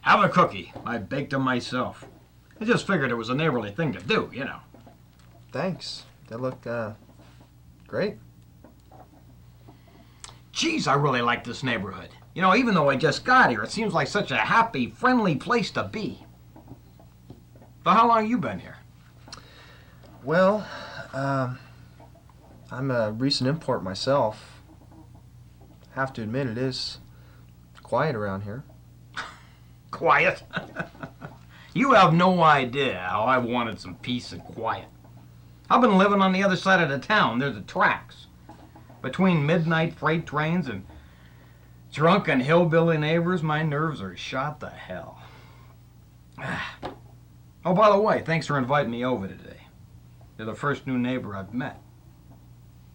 Have a cookie. I baked them myself. I just figured it was a neighborly thing to do, you know. Thanks. They look, great. Geez, I really like this neighborhood. You know, even though I just got here, it seems like such a happy, friendly place to be. So how long you been here? Well, I'm a recent import myself. Have to admit it is quiet around here. Quiet? You have no idea how I've wanted some peace and quiet. I've been living on the other side of the town. There's the tracks. Between midnight freight trains and drunken hillbilly neighbors, my nerves are shot to hell. Oh, by the way, thanks for inviting me over today. You're the first new neighbor I've met.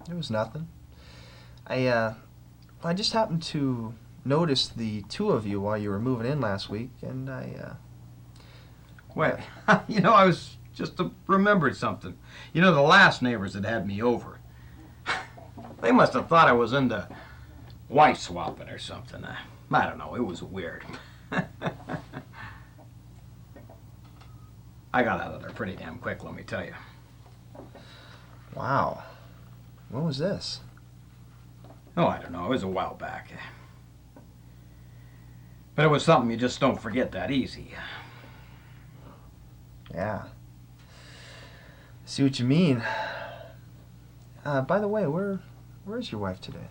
It was nothing. I just happened to notice the two of you while you were moving in last week, and Wait, you know, I was just remembered something. You know, the last neighbors that had me over, they must have thought I was into wife swapping or something. I don't know, it was weird. I got out of there pretty damn quick, let me tell you. Wow. When was this? Oh, I don't know, it was a while back. But it was something you just don't forget that easy. Yeah. See what you mean. By the way, where's your wife today?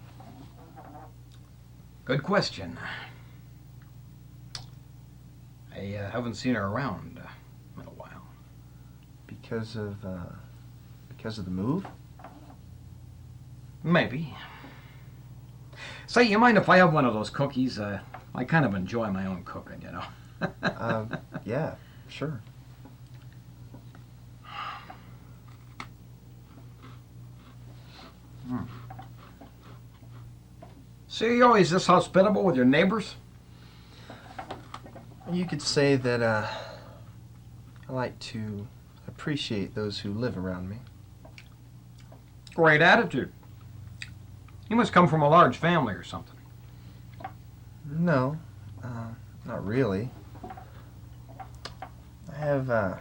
Good question. I haven't seen her around in a while. Because of the move? Maybe. Say, you mind if I have one of those cookies? I kind of enjoy my own cooking, you know. Yeah, sure. See, you're always this hospitable with your neighbors? You could say that I like to appreciate those who live around me. Great attitude. You must come from a large family or something. No, not really. I have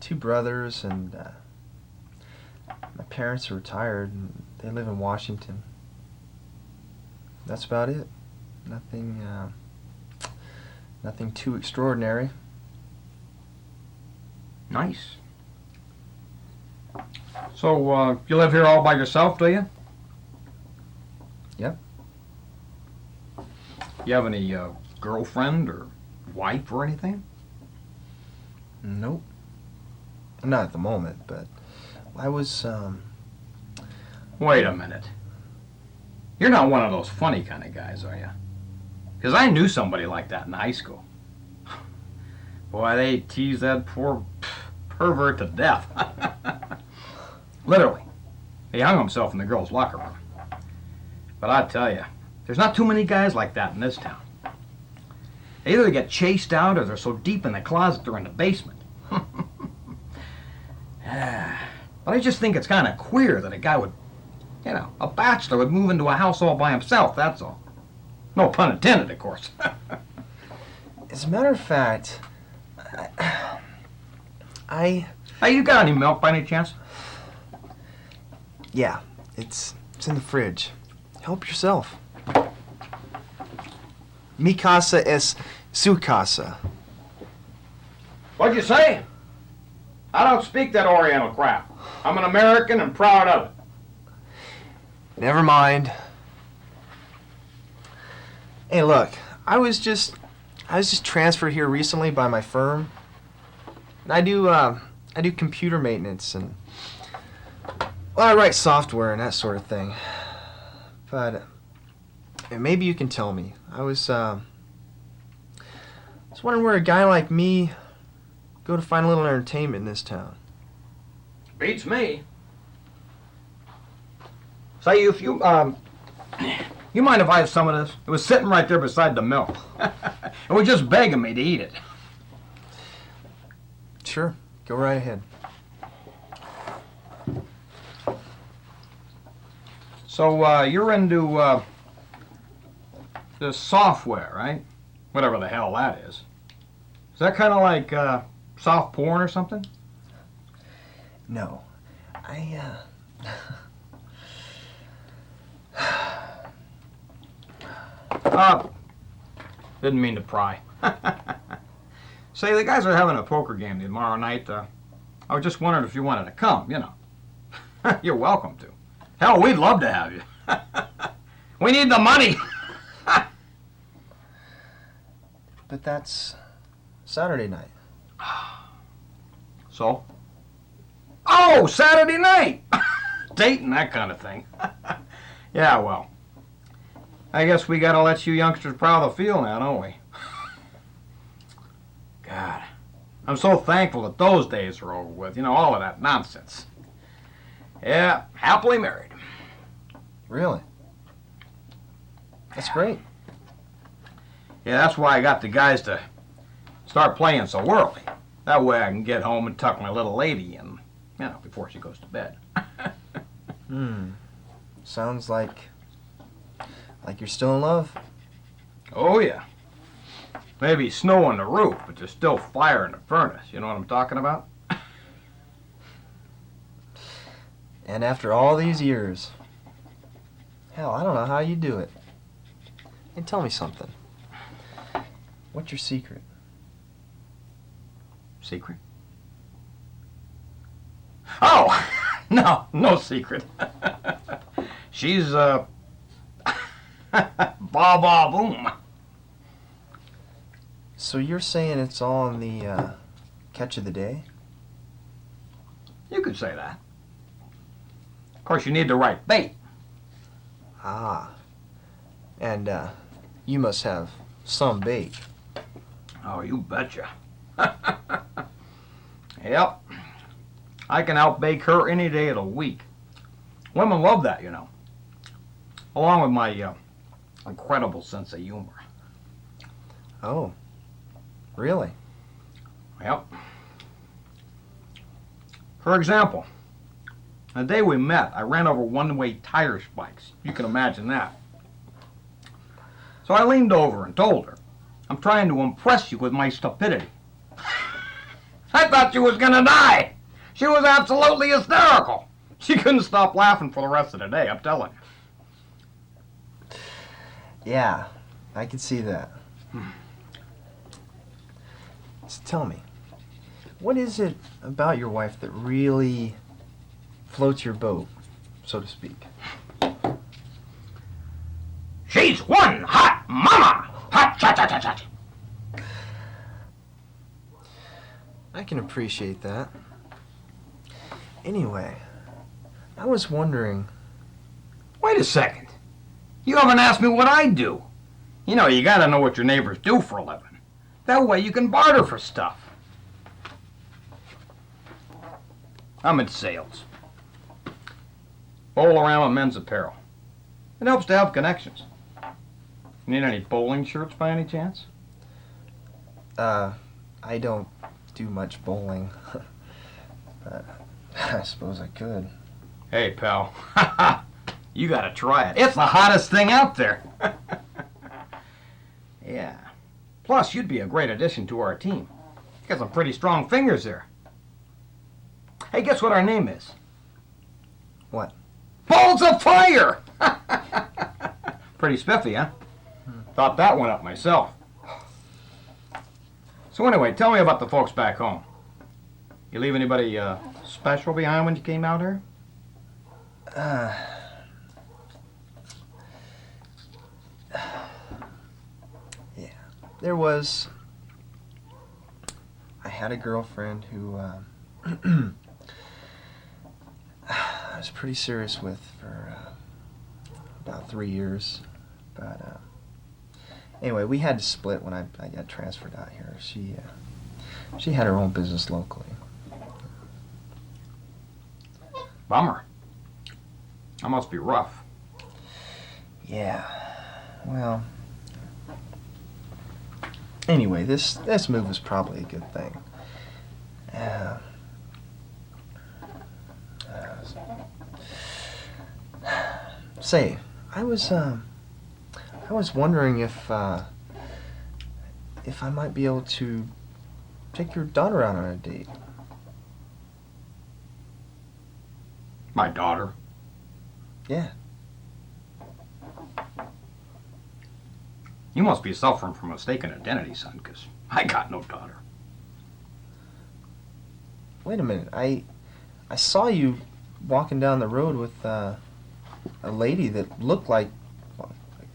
two brothers, and my parents are retired, and they live in Washington. That's about it. Nothing too extraordinary. Nice. So, you live here all by yourself, do you? Yep. You have any girlfriend or wife or anything? Nope. Not at the moment, but I was, Wait a minute. You're not one of those funny kind of guys, are you? Because I knew somebody like that in high school. Boy, they teased that poor pervert to death. Literally. He hung himself in the girls' locker room. But I tell you, there's not too many guys like that in this town. They either get chased out or they're so deep in the closet they're in the basement. But I just think it's kind of queer that a guy would, you know, a bachelor would move into a house all by himself, that's all. No pun intended, of course. as a matter of fact, I Hey, you got any milk by any chance? yeah, it's in the fridge. Help yourself. Mi casa es su casa. What'd you say? I don't speak that Oriental crap. I'm an American and proud of it. Never mind. Hey, look, I was just transferred here recently by my firm. And I do computer maintenance, and well, I write software and that sort of thing. But maybe you can tell me. I was wondering where a guy like me go to find a little entertainment in this town. Beats me. Say, if you you mind if I have some of this? It was sitting right there beside the milk. It was just begging me to eat it. Sure, go right ahead. So, you're into, the software, right? Whatever the hell that is. that kind of like soft porn or something? No. I, Didn't mean to pry. Say, the guys are having a poker game tomorrow night. I was just wondering if you wanted to come, you know. You're welcome to. Hell, we'd love to have you. We need the money. But that's Saturday night. So? Oh, Saturday night! Dating, that kind of thing. Yeah, well. I guess we gotta let you youngsters proud of the field now, don't we? God. I'm so thankful that those days are over with. You know, all of that nonsense. Yeah, happily married. Really? That's great. Yeah, that's why I got the guys to start playing so early. That way I can get home and tuck my little lady in, you know, before she goes to bed. Sounds like you're still in love. Oh, yeah. Maybe snow on the roof, but there's still fire in the furnace. You know what I'm talking about? And after all these years. Hell, I don't know how you do it. Hey, tell me something. What's your secret? Secret? Oh! No secret. She's, ba ba boom. So you're saying it's all in the catch of the day? You could say that. Of course, you need the right bait. Ah. And you must have some bait. Oh, you betcha. Yep. I can outbake her any day of the week. Women love that, you know. Along with my incredible sense of humor. Oh. Really? Yep. For example, the day we met, I ran over one-way tire spikes. You can imagine that. So I leaned over and told her, I'm trying to impress you with my stupidity. I thought she was gonna die. She was absolutely hysterical. She couldn't stop laughing for the rest of the day, I'm telling you. Yeah, I can see that. So tell me, what is it about your wife that really floats your boat, so to speak? She's one hot mama! Hot cha cha cha cha. I can appreciate that. Anyway, I was wondering... Wait a second. You haven't asked me what I do. You know, you gotta know what your neighbors do for a living. That way you can barter for stuff. I'm in sales. Bowl-around men's apparel. It helps to have connections. Need any bowling shirts by any chance? I don't do much bowling. But I suppose I could. Hey, pal. You gotta try it. It's the hottest thing out there. Yeah. Plus, you'd be a great addition to our team. You got some pretty strong fingers there. Hey, guess what our name is? What? Balls of Fire! Pretty spiffy, huh? Thought that one up myself. So anyway, tell me about the folks back home. You leave anybody special behind when you came out here? Yeah. There was... I had a girlfriend who I was pretty serious with for about 3 years. But anyway, we had to split when I got transferred out here. She had her own business locally. Bummer. That must be rough. Yeah. Well. Anyway, this move was probably a good thing. Say, I was wondering if I might be able to take your daughter out on a date. My daughter? Yeah. You must be suffering from mistaken identity, son, because I got no daughter. Wait a minute. I saw you walking down the road with a lady that looked like, well,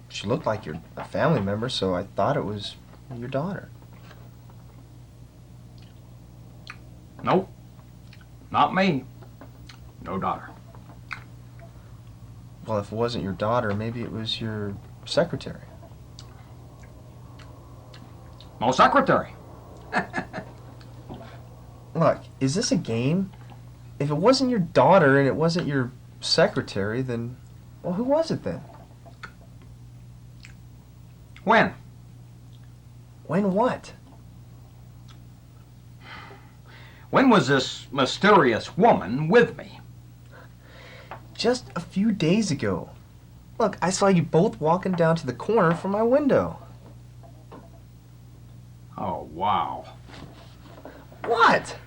she looked like a family member, so I thought it was your daughter. Nope. Not me. No daughter. Well, if it wasn't your daughter, maybe it was your secretary. No secretary. Look, is this a game? If it wasn't your daughter and it wasn't your secretary, then, well, who was it then? When? When what? When was this mysterious woman with me? Just a few days ago. Look, I saw you both walking down to the corner from my window. Oh, wow. What?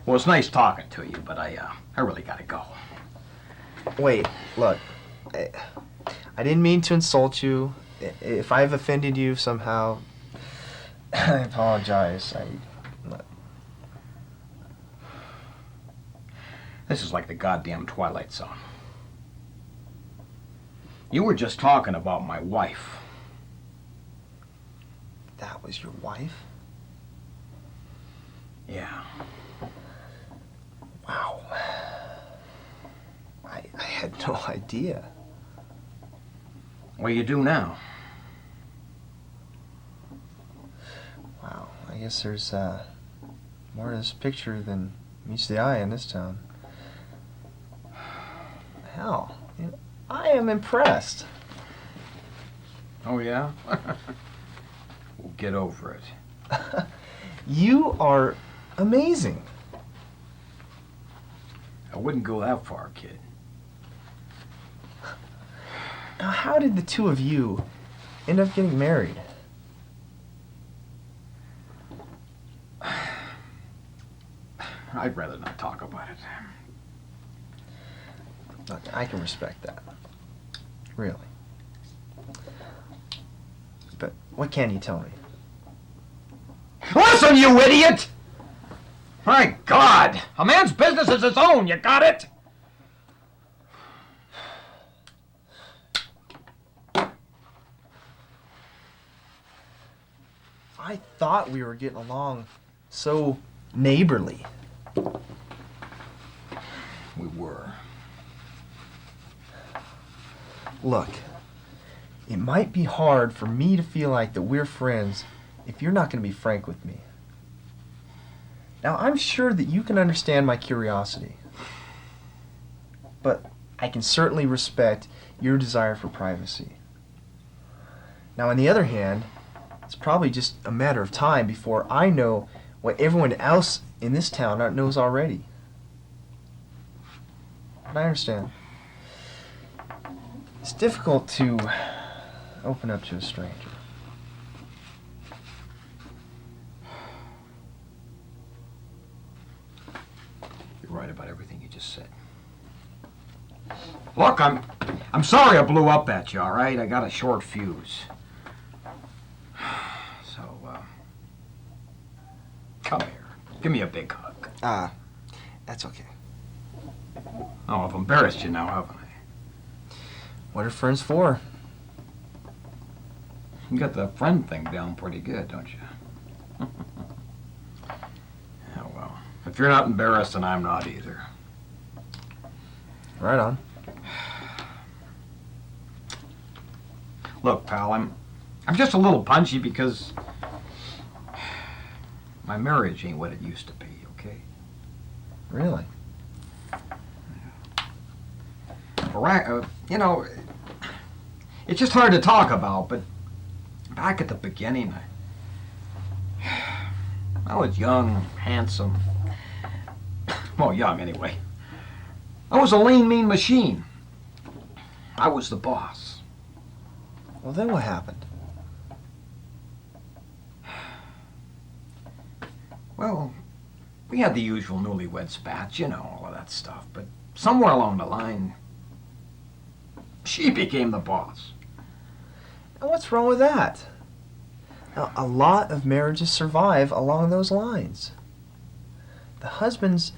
Well, it's nice talking to you, but I really gotta go. Wait, look. I didn't mean to insult you. If I've offended you somehow, I apologize. This is like the goddamn Twilight Zone. You were just talking about my wife. That was your wife? Yeah. Wow. I had no idea. What do you do now? Wow, I guess there's more to this picture than meets the eye in this town. Hell, I am impressed. Oh, yeah? Well, get over it. You are amazing. I wouldn't go that far, kid. Now, how did the two of you end up getting married? I'd rather not talk about it. Look, I can respect that. Really. But what can you tell me? Listen, you idiot! My God! A man's business is his own, you got it? I thought we were getting along so neighborly. We were. Look, it might be hard for me to feel like that we're friends if you're not going to be frank with me. Now, I'm sure that you can understand my curiosity, but I can certainly respect your desire for privacy. Now, on the other hand, it's probably just a matter of time before I know what everyone else in this town knows already. But I understand. It's difficult to open up to a stranger. You're right about everything you just said. Look, I'm sorry I blew up at you, all right? I got a short fuse. So, come here. Give me a big hug. That's okay. Oh, I've embarrassed you now, haven't I? What are friends for? You got the friend thing down pretty good, don't you? Oh, well. If you're not embarrassed, then I'm not either. Right on. Look, pal, I'm just a little punchy because my marriage ain't what it used to be, okay? Really? You know, it's just hard to talk about, but back at the beginning, I was young, handsome. Well, young anyway. I was a lean, mean machine. I was the boss. Well, then what happened? Well, we had the usual newlywed spats, you know, all of that stuff. But somewhere along the line, she became the boss. And what's wrong with that? Now, a lot of marriages survive along those lines. The husbands,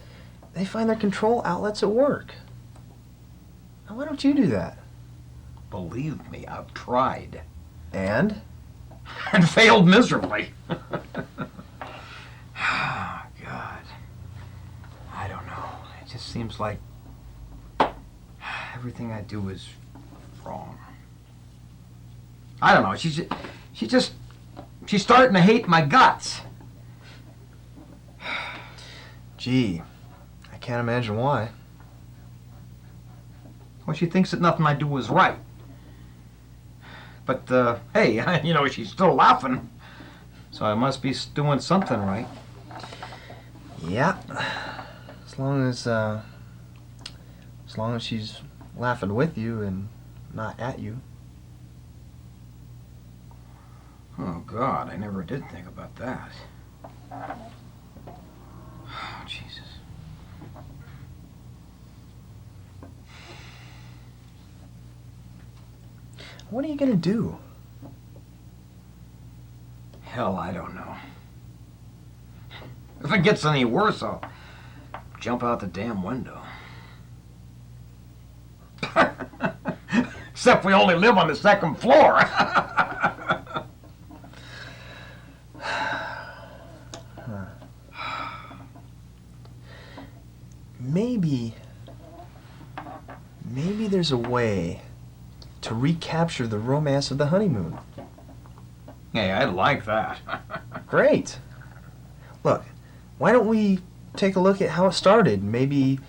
they find their control outlets at work. Now, why don't you do that? Believe me, I've tried. And? And failed miserably. Oh, God. I don't know. It just seems like everything I do is wrong. I don't know. She's starting to hate my guts. Gee, I can't imagine why. Well, she thinks that nothing I do is right. But, hey, you know, she's still laughing. So I must be doing something right. Yeah. As long as she's laughing with you and not at you. Oh, God, I never did think about that. Oh, Jesus. What are you gonna do? Hell, I don't know. If it gets any worse, I'll jump out the damn window. Except we only live on the second floor. Maybe there's a way to recapture the romance of the honeymoon. Hey, I like that. Great. Look, why don't we take a look at how it started? Maybe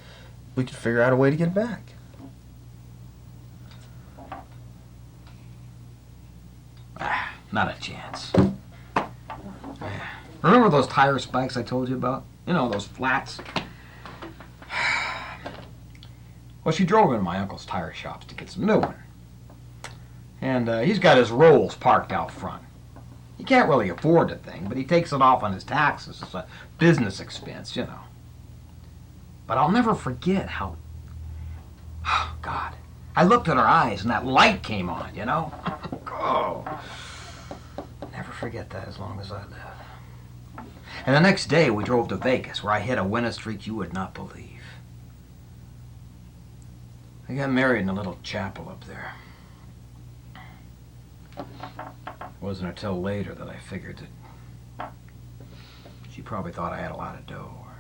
we could figure out a way to get it back. Not a chance. Remember those tire spikes I told you about? You know, those flats? Well, she drove into my uncle's tire shops to get some new one. And he's got his Rolls parked out front. He can't really afford the thing, but he takes it off on his taxes as a business expense, you know. But I'll never forget how... Oh, God. I looked at her eyes and that light came on, you know? Oh. Never forget that as long as I live. And the next day we drove to Vegas, where I hit a winter streak you would not believe. I got married in a little chapel up there. It wasn't until later that I figured that she probably thought I had a lot of dough, or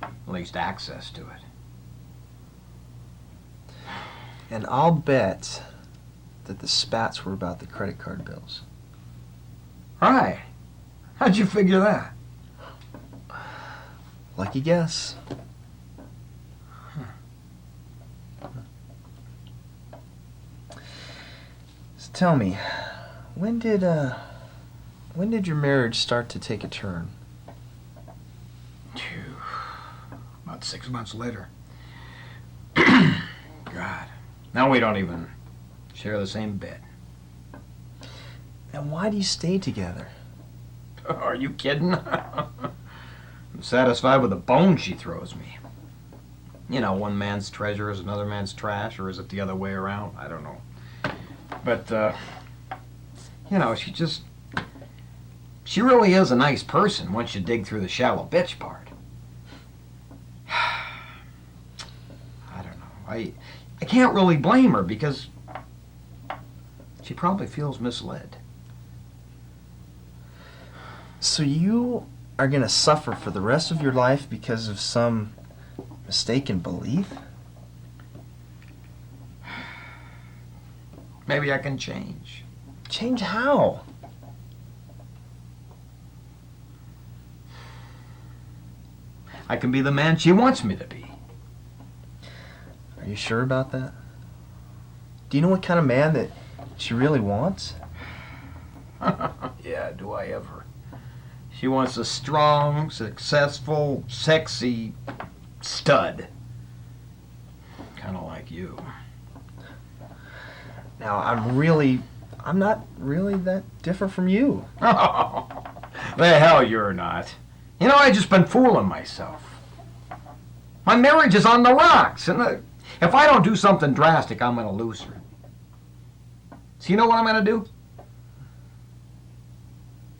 at least access to it. And I'll bet that the spats were about the credit card bills. Right. How'd you figure that? Lucky guess. So tell me, when did your marriage start to take a turn? Phew. About 6 months later. God. Now we don't even share the same bed. And why do you stay together? Are you kidding? I'm satisfied with the bone she throws me. You know, one man's treasure is another man's trash, or is it the other way around? I don't know. But, you know, she really is a nice person once you dig through the shallow bitch part. I don't know. I can't really blame her because she probably feels misled. So you are going to suffer for the rest of your life because of some mistaken belief? Maybe I can change. Change how? I can be the man she wants me to be. Are you sure about that? Do you know what kind of man that she really wants? Yeah, do I ever. She wants a strong, successful, sexy stud. Kind of like you. Now, I'm not really that different from you. The hell you're not. You know, I just been fooling myself. My marriage is on the rocks, and if I don't do something drastic, I'm going to lose her. So you know what I'm going to do?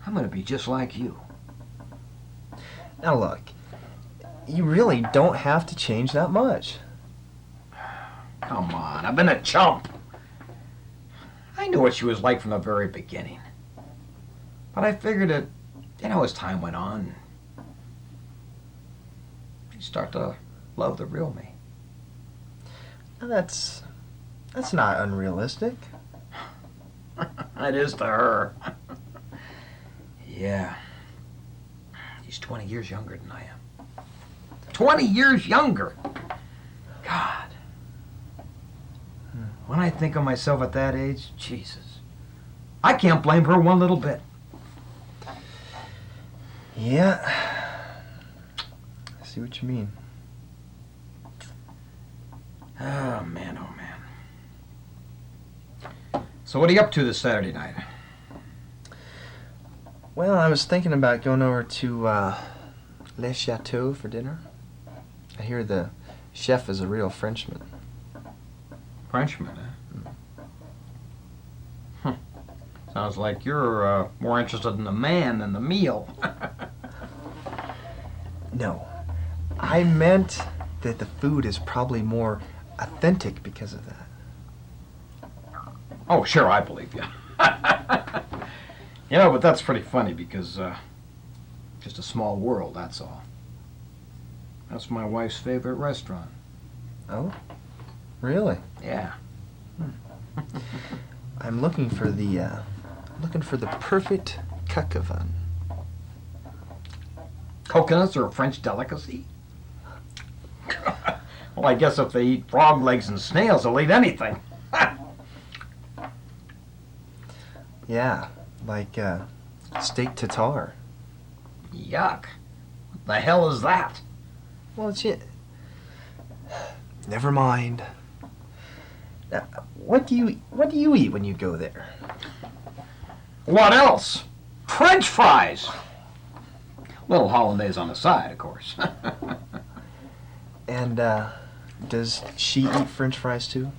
I'm going to be just like you. Now look, you really don't have to change that much. Come on, I've been a chump. I knew what she was like from the very beginning. But I figured that, as time went on, you'd start to love the real me. Now that's not unrealistic. It is to her. Yeah. She's 20 years younger than I am. 20 years younger! God. When I think of myself at that age, Jesus. I can't blame her one little bit. Yeah. I see what you mean. Oh, man, oh, man. So what are you up to this Saturday night? Well, I was thinking about going over to Le Chateau for dinner. I hear the chef is a real Frenchman. Frenchman, eh? Sounds like you're more interested in the man than the meal. No, I meant that the food is probably more authentic because of that. Oh, sure, I believe you. But that's pretty funny because just a small world, that's all. That's my wife's favorite restaurant. Oh, really? Yeah. I'm looking for the perfect cacavan. Coconuts are a French delicacy? Well, I guess if they eat frog legs and snails, they'll eat anything. Yeah, like steak tartare. Yuck. What the hell is that? Well, never mind. Now, what do you eat when you go there? What else? French fries! Little hollandaise on the side, of course. And does she eat French fries too?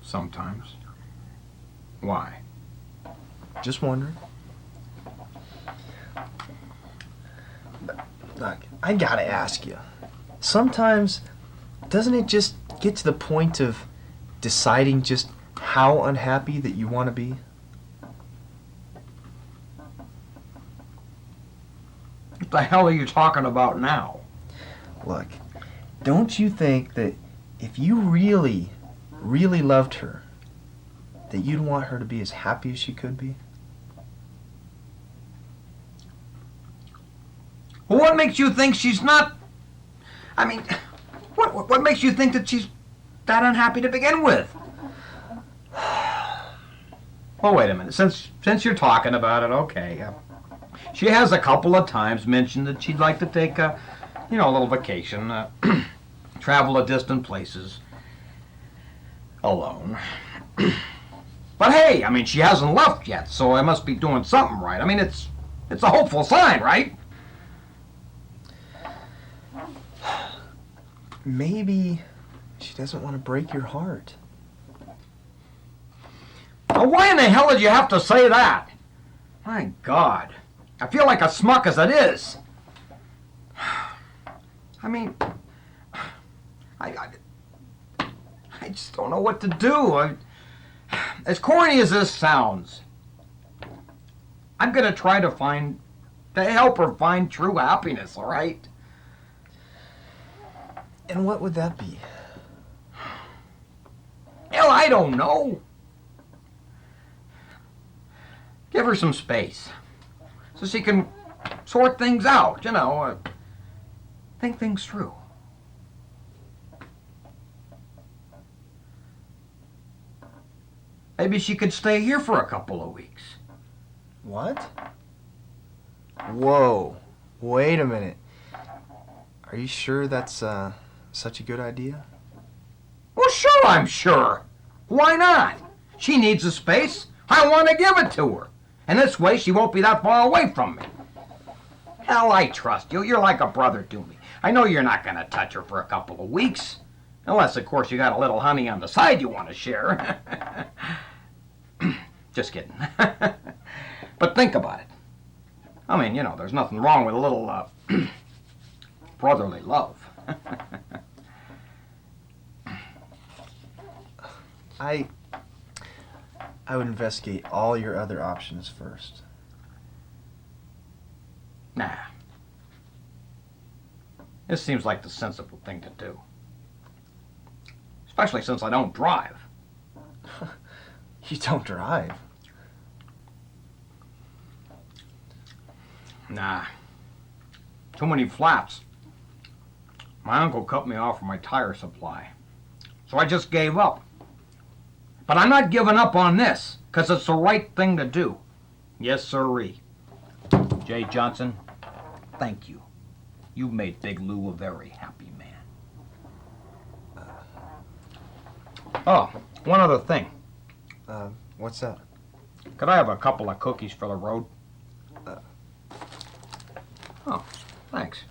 Sometimes. Why? Just wondering. Look, I gotta ask you. Sometimes, doesn't it just get to the point of deciding just how unhappy that you want to be? What the hell are you talking about now? Look, don't you think that if you really, really loved her, that you'd want her to be as happy as she could be? Well, what makes you think she's not... I mean, what makes you think that she's that unhappy to begin with? Well, wait a minute. Since you're talking about it, okay. She has a couple of times mentioned that she'd like to take a little vacation, travel to distant places alone. But hey, I mean, she hasn't left yet, so I must be doing something right. I mean, it's a hopeful sign, right? Maybe she doesn't want to break your heart. Now, why in the hell did you have to say that? My God. I feel like a smuck as it is. I mean, I just don't know what to do. As corny as this sounds, I'm going to try to help her find true happiness, all right? And what would that be? Hell, I don't know. Give her some space so she can sort things out, think things through. Maybe she could stay here for a couple of weeks. What? Whoa. Wait a minute. Are you sure that's such a good idea? Well, sure, I'm sure. Why not? She needs a space. I want to give it to her. And this way she won't be that far away from me. Hell, I trust you. You're like a brother to me. I know you're not going to touch her for a couple of weeks. Unless, of course, you got a little honey on the side you want to share. Just kidding. But think about it. I mean, you know, there's nothing wrong with a little brotherly love. I would investigate all your other options first. Nah. This seems like the sensible thing to do. Especially since I don't drive. You don't drive. Nah. Too many flats. My uncle cut me off from my tire supply. So I just gave up. But I'm not giving up on this, 'cause it's the right thing to do. Yes, sirree. Jay Johnson, thank you. You've made Big Lou a very happy man. Oh, one other thing. What's that? Could I have a couple of cookies for the road? Oh, thanks.